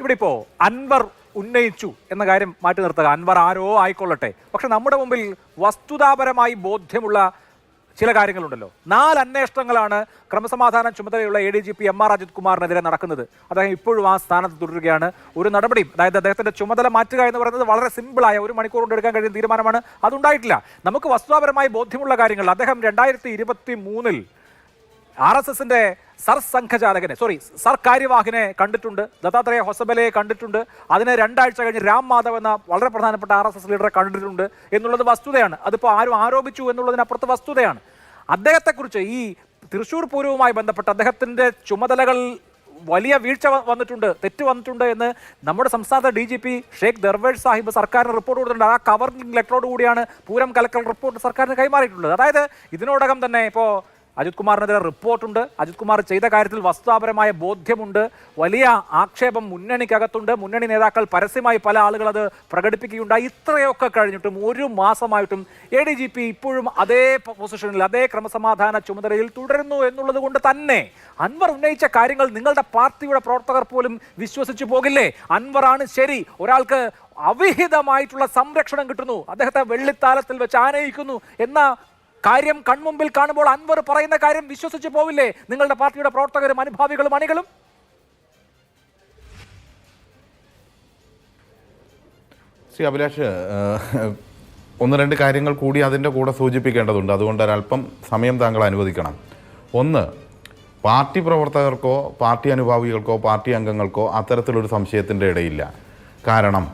ഇവിടെ ഇപ്പോൾ അൻവർ ഉന്നയിച്ചു എന്ന കാര്യം മാറ്റി നിർത്തുക, അൻവർ ആരോ ആയിക്കൊള്ളട്ടെ. പക്ഷെ നമ്മുടെ മുമ്പിൽ വസ്തുതാപരമായി ബോധ്യമുള്ള ചില കാര്യങ്ങളുണ്ടല്ലോ. 4 അന്വേഷണങ്ങളാണ് ക്രമസമാധാന ചുമതലയുള്ള ADGP MR അജിത് കുമാറിനെതിരെ നടക്കുന്നത്. അദ്ദേഹം ഇപ്പോഴും ആ സ്ഥാനത്ത് തുടരുകയാണ്. ഒരു നടപടിയും, അതായത് അദ്ദേഹത്തിന്റെ ചുമതല മാറ്റുക എന്ന് പറയുന്നത് വളരെ സിമ്പിളായ 1 മണിക്കൂർ കൊണ്ട് എടുക്കാൻ കഴിയുന്ന തീരുമാനമാണ്. അതുണ്ടായിട്ടില്ല. നമുക്ക് വസ്തുതാപരമായി ബോധ്യമുള്ള കാര്യങ്ങൾ. അദ്ദേഹം 2023 RSSന്റെ സർ കാര്യവാഹിനെ കണ്ടിട്ടുണ്ട്, ദത്താത്രേയ ഹൊസബലയെ കണ്ടിട്ടുണ്ട്, അതിന് 2 ആഴ്ച കഴിഞ്ഞ് രാം മാധവ് എന്ന വളരെ പ്രധാനപ്പെട്ട RSS ലീഡറെ കണ്ടിട്ടുണ്ട് എന്നുള്ളത് വസ്തുതയാണ്. അതിപ്പോൾ ആരും ആരോപിച്ചു എന്നുള്ളതിനപ്പുറത്ത് വസ്തുതയാണ്. അദ്ദേഹത്തെക്കുറിച്ച് ഈ തൃശ്ശൂർ പൂരവുമായി ബന്ധപ്പെട്ട് അദ്ദേഹത്തിന്റെ ചുമതലകൾ വലിയ വീഴ്ച വന്നിട്ടുണ്ട്, തെറ്റ് വന്നിട്ടുണ്ട് എന്ന് നമ്മുടെ സംസ്ഥാന DGP ഷേഖ് ദർവേഷ് സാഹിബ് സർക്കാരിന് റിപ്പോർട്ട് കൊടുത്തിട്ടുണ്ട്. ആ കവറിംഗ് ലെറ്ററോട് കൂടിയാണ് പൂരം കലക്കൽ റിപ്പോർട്ട് സർക്കാരിന് കൈമാറിയിട്ടുള്ളത്. അതായത് ഇതിനോടകം തന്നെ ഇപ്പോൾ അജിത് കുമാറിനെതിരെ റിപ്പോർട്ടുണ്ട്, അജിത് കുമാർ ചെയ്ത കാര്യത്തിൽ വസ്തുതാപരമായ ബോധ്യമുണ്ട്, വലിയ ആക്ഷേപം മുന്നണിക്കകത്തുണ്ട്, മുന്നണി നേതാക്കൾ പരസ്യമായി പല ആളുകൾ അത് പ്രകടിപ്പിക്കുകയുണ്ടായി. ഇത്രയൊക്കെ കഴിഞ്ഞിട്ടും 1 മാസമായിട്ടും ADGP ഇപ്പോഴും അതേ പൊസിഷനിൽ, അതേ ക്രമസമാധാന ചുമതലയിൽ തുടരുന്നു എന്നുള്ളത് കൊണ്ട് തന്നെ അൻവർ ഉന്നയിച്ച കാര്യങ്ങൾ നിങ്ങളുടെ പാർട്ടിയുടെ പ്രവർത്തകർ പോലും വിശ്വസിച്ചു പോകില്ലേ? അൻവറാണ് ശരി, ഒരാൾക്ക് അവിഹിതമായിട്ടുള്ള സംരക്ഷണം കിട്ടുന്നു, അദ്ദേഹത്തെ വെള്ളിത്താലത്തിൽ വെച്ച് ആനയിക്കുന്നു എന്ന കാര്യം കൺമുമ്പിൽ കാണുമ്പോൾ അൻവർ പറയുന്ന കാര്യം വിശ്വസിച്ച് പോവില്ലേ നിങ്ങളുടെ പാർട്ടിയുടെ പ്രവർത്തകരും അനുഭാവികളും അണികളും? ശ്രീ അഭിലാഷ്, 1-2 കാര്യങ്ങൾ കൂടി അതിൻ്റെ കൂടെ സൂചിപ്പിക്കേണ്ടതുണ്ട്. അതുകൊണ്ട് ഒരല്പം സമയം താങ്കൾ അനുവദിക്കണം. ഒന്ന്, പാർട്ടി പ്രവർത്തകർക്കോ പാർട്ടി അനുഭാവികൾക്കോ പാർട്ടി അംഗങ്ങൾക്കോ അത്തരത്തിലൊരു സംശയത്തിൻ്റെ ഇടയില്ല. കാരണം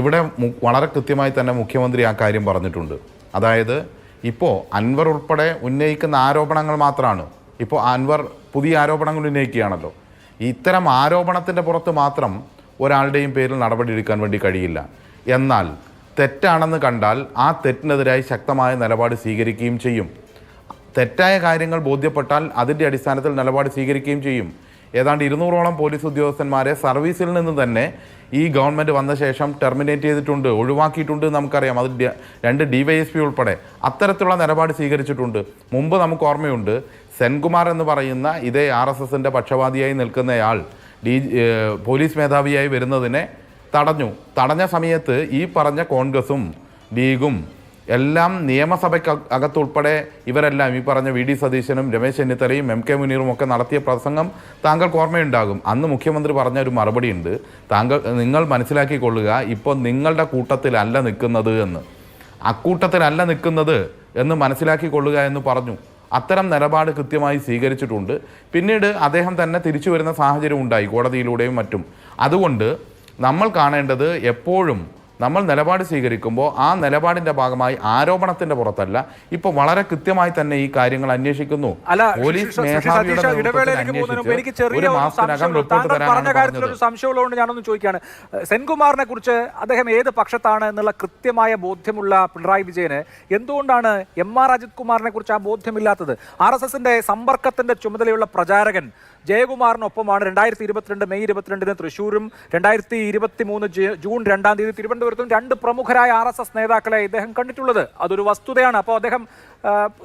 ഇവിടെ വളരെ കൃത്യമായി തന്നെ മുഖ്യമന്ത്രി ആ കാര്യം പറഞ്ഞിട്ടുണ്ട്. അതായത് ഇപ്പോൾ അൻവർ ഉൾപ്പെടെ ഉന്നയിക്കുന്ന ആരോപണങ്ങൾ മാത്രമാണ്. ഇപ്പോൾ അൻവർ പുതിയ ആരോപണങ്ങൾ ഉന്നയിക്കുകയാണല്ലോ. ഇത്തരം ആരോപണത്തിൻ്റെ പുറത്ത് മാത്രം ഒരാളുടെയും പേരിൽ നടപടി എടുക്കാൻ വേണ്ടി കഴിയില്ല. എന്നാൽ തെറ്റാണെന്ന് കണ്ടാൽ ആ തെറ്റിനെതിരായി ശക്തമായ നിലപാട് സ്വീകരിക്കുകയും ചെയ്യും. തെറ്റായ കാര്യങ്ങൾ ബോധ്യപ്പെട്ടാൽ അതിൻ്റെ അടിസ്ഥാനത്തിൽ നിലപാട് സ്വീകരിക്കുകയും ചെയ്യും. ഏതാണ്ട് 200ഓളം പോലീസ് ഉദ്യോഗസ്ഥന്മാരെ സർവീസിൽ നിന്ന് തന്നെ ഈ ഗവൺമെൻറ് വന്ന ശേഷം ടെർമിനേറ്റ് ചെയ്തിട്ടുണ്ട്, ഒഴിവാക്കിയിട്ടുണ്ട്. നമുക്കറിയാം, അത് 2 DYSP ഉൾപ്പെടെ അത്തരത്തിലുള്ള നിലപാട് സ്വീകരിച്ചിട്ടുണ്ട്. മുമ്പ് നമുക്ക് ഓർമ്മയുണ്ട്, സെൻകുമാർ എന്ന് പറയുന്ന ഇതേ RSSൻ്റെ പക്ഷപാതിയായി നിൽക്കുന്നയാൾ പോലീസ് മേധാവിയായി വരുന്നതിനെ തടഞ്ഞ സമയത്ത് ഈ പറഞ്ഞ കോൺഗ്രസും ലീഗും എല്ലാം നിയമസഭയ്ക്ക് അകത്തുൾപ്പെടെ ഇവരെല്ലാം ഈ പറഞ്ഞ VD സതീശനും രമേശ് ചെന്നിത്തലയും MK മുനീറും ഒക്കെ നടത്തിയ പ്രസംഗം താങ്കൾക്ക് ഓർമ്മയുണ്ടാകും. അന്ന് മുഖ്യമന്ത്രി പറഞ്ഞ ഒരു മറുപടി ഉണ്ട്, നിങ്ങൾ മനസ്സിലാക്കിക്കൊള്ളുക, ഇപ്പോൾ നിങ്ങളുടെ കൂട്ടത്തിലല്ല നിൽക്കുന്നത് എന്ന്, അക്കൂട്ടത്തിലല്ല നിൽക്കുന്നത് എന്ന് മനസ്സിലാക്കിക്കൊള്ളുക എന്ന് പറഞ്ഞു. അത്തരം നിലപാട് കൃത്യമായി സ്വീകരിച്ചിട്ടുണ്ട്. പിന്നീട് അദ്ദേഹം തന്നെ തിരിച്ചു വരുന്ന സാഹചര്യം ഉണ്ടായി കോടതിയിലൂടെയും മറ്റും. അതുകൊണ്ട് നമ്മൾ കാണേണ്ടത് എപ്പോഴും നമ്മൾ നിലപാട് സ്വീകരിക്കുമ്പോൾ ആ നിലപാടിന്റെ ഭാഗമായി ആരോപണത്തിന്റെ പുറത്തല്ല, ഇപ്പൊ വളരെ കൃത്യമായി തന്നെ ഈ കാര്യങ്ങൾ അന്വേഷിക്കുന്നു. പോലീസ് സംശയമുള്ളതുകൊണ്ട് ഞാനൊന്ന് ചോദിക്കുകയാണ്. സെൻകുമാറിനെ കുറിച്ച് അദ്ദേഹം ഏത് പക്ഷത്താണ് എന്നുള്ള കൃത്യമായ ബോധ്യമുള്ള പിണറായി വിജയന് എന്തുകൊണ്ടാണ് MR അജിത് കുമാറിനെ കുറിച്ച് ആ ബോധ്യമില്ലാത്തത്? RSSന്റെ സമ്പർക്കത്തിന്റെ ചുമതലയുള്ള പ്രചാരകൻ ജയകുമാറിനൊപ്പമാണ് 2022 മെയ് 22 തൃശ്ശൂരും 2023 ജൂൺ 2 തിരുവനന്തപുരത്തും 2 പ്രമുഖരായ RSS നേതാക്കളെ ഇദ്ദേഹം കണ്ടിട്ടുള്ളത്. അതൊരു വസ്തുതയാണ്. അപ്പോൾ അദ്ദേഹം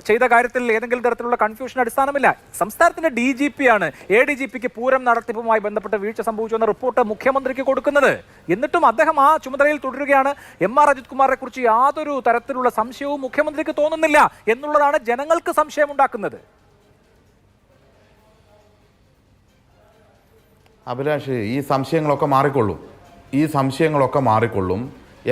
ചെയ്ത കാര്യത്തിൽ ഏതെങ്കിലും തരത്തിലുള്ള കൺഫ്യൂഷൻ അടിസ്ഥാനമില്ല. സംസ്ഥാനത്തിന്റെ DGP ആണ് ADGPക്ക് പൂരം നടത്തിപ്പുമായി ബന്ധപ്പെട്ട് വീഴ്ച സംഭവിച്ചു എന്ന റിപ്പോർട്ട് മുഖ്യമന്ത്രിക്ക് കൊടുക്കുന്നത്. എന്നിട്ടും അദ്ദേഹം ആ ചുമതലയിൽ തുടരുകയാണ്. MR അജിത് കുമാറിനെ കുറിച്ച് യാതൊരു തരത്തിലുള്ള സംശയവും മുഖ്യമന്ത്രിക്ക് തോന്നുന്നില്ല എന്നുള്ളതാണ് ജനങ്ങൾക്ക് സംശയമുണ്ടാക്കുന്നത്. അഭിലാഷ്, ഈ സംശയങ്ങളൊക്കെ മാറിക്കൊള്ളും.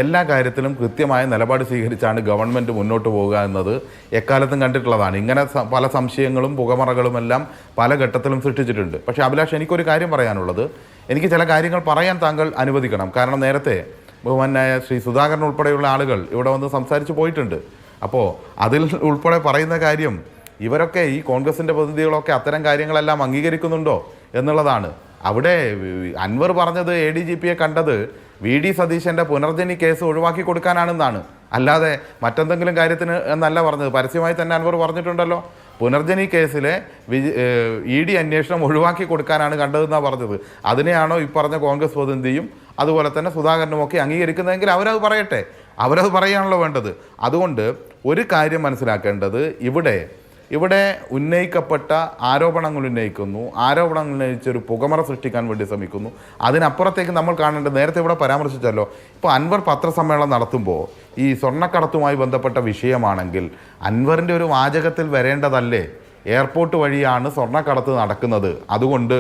എല്ലാ കാര്യത്തിലും കൃത്യമായ നിലപാട് സ്വീകരിച്ചാണ് ഗവൺമെൻറ് മുന്നോട്ട് പോകുക എന്നത് എക്കാലത്തും കണ്ടിട്ടുള്ളതാണ്. ഇങ്ങനെ പല സംശയങ്ങളും പുകമറകളുമെല്ലാം പല ഘട്ടത്തിലും സൃഷ്ടിച്ചിട്ടുണ്ട്. പക്ഷേ അഭിലാഷ്, എനിക്കൊരു കാര്യം പറയാനുള്ളത്, എനിക്ക് ചില കാര്യങ്ങൾ പറയാൻ താങ്കൾ അനുവദിക്കണം. കാരണം നേരത്തെ ബഹുമാനായ ശ്രീ സുധാകരൻ ഉൾപ്പെടെയുള്ള ആളുകൾ ഇവിടെ വന്ന് സംസാരിച്ച് പോയിട്ടുണ്ട്. അപ്പോൾ അതിൽ ഉൾപ്പെടെ പറയുന്ന കാര്യം, ഇവരൊക്കെ ഈ കോൺഗ്രസിൻ്റെ പ്രതിനിധികളൊക്കെ അത്തരം കാര്യങ്ങളെല്ലാം അംഗീകരിക്കുന്നുണ്ടോ എന്നുള്ളതാണ്. അവിടെ അൻവർ പറഞ്ഞത് ADGPയെ കണ്ടത് VD സതീശൻ്റെ പുനർജനി കേസ് ഒഴിവാക്കി കൊടുക്കാനാണെന്നാണ്, അല്ലാതെ മറ്റെന്തെങ്കിലും കാര്യത്തിന് എന്നല്ല പറഞ്ഞത്. പരസ്യമായി തന്നെ അൻവർ പറഞ്ഞിട്ടുണ്ടല്ലോ, പുനർജനി കേസിലെ ED അന്വേഷണം ഒഴിവാക്കി കൊടുക്കാനാണ് കണ്ടതെന്നാണ് പറഞ്ഞത്. അതിനെയാണോ ഈ പറഞ്ഞ കോൺഗ്രസ് പ്രതിനിധിയും അതുപോലെ തന്നെ സുധാകരനുമൊക്കെ അംഗീകരിക്കുന്നതെങ്കിൽ അവരത് പറയട്ടെ, അവരത് പറയുകയാണല്ലോ വേണ്ടത്. അതുകൊണ്ട് ഒരു കാര്യം മനസ്സിലാക്കേണ്ടത്, ഇവിടെ ഇവിടെ ഉന്നയിക്കപ്പെട്ട ആരോപണങ്ങൾ ഉന്നയിക്കുന്നു, ആരോപണങ്ങൾ ഉന്നയിച്ചൊരു പുകമറ സൃഷ്ടിക്കാൻ വേണ്ടി ശ്രമിക്കുന്നു. അതിനപ്പുറത്തേക്ക് നമ്മൾ കാണേണ്ടത്, നേരത്തെ ഇവിടെ പരാമർശിച്ചല്ലോ, ഇപ്പോൾ അൻവർ പത്രസമ്മേളനം നടത്തുമ്പോൾ ഈ സ്വർണ്ണക്കടത്തുമായി ബന്ധപ്പെട്ട വിഷയമാണെങ്കിൽ അൻവറിൻ്റെ ഒരു വാചകത്തിൽ വരേണ്ടതല്ലേ എയർപോർട്ട് വഴിയാണ് സ്വർണ്ണക്കടത്ത് നടക്കുന്നത്, അതുകൊണ്ട്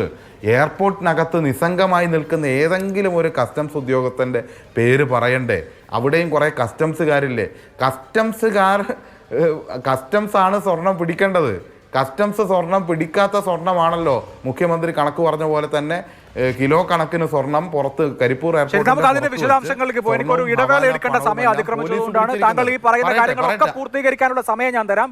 എയർപോർട്ടിനകത്ത് നിസ്സംഗമായി നിൽക്കുന്ന ഏതെങ്കിലും ഒരു കസ്റ്റംസ് ഉദ്യോഗസ്ഥൻ്റെ പേര് പറയണ്ടേ? അവിടെയും കുറേ കസ്റ്റംസുകാരില്ലേ? കസ്റ്റംസ് ആണ് സ്വർണം പിടിക്കേണ്ടത്. കസ്റ്റംസ് സ്വർണം പിടിക്കാത്ത സ്വർണമാണല്ലോ മുഖ്യമന്ത്രി കണക്ക് പറഞ്ഞ പോലെ തന്നെ കിലോ കണക്കിന് സ്വർണം പുറത്ത് കരിപ്പൂർ നമുക്ക് അതിന്റെ വിശദാംശങ്ങളിലേക്ക് പോയി എനിക്കൊരു ഇടവേള എടുക്കേണ്ട സമയം അതിക്രമിച്ചതുകൊണ്ടാണ്. താങ്കൾ ഈ പറയുന്ന കാര്യങ്ങളൊക്കെ പൂർത്തീകരിക്കാനുള്ള സമയം ഞാൻ തരാം.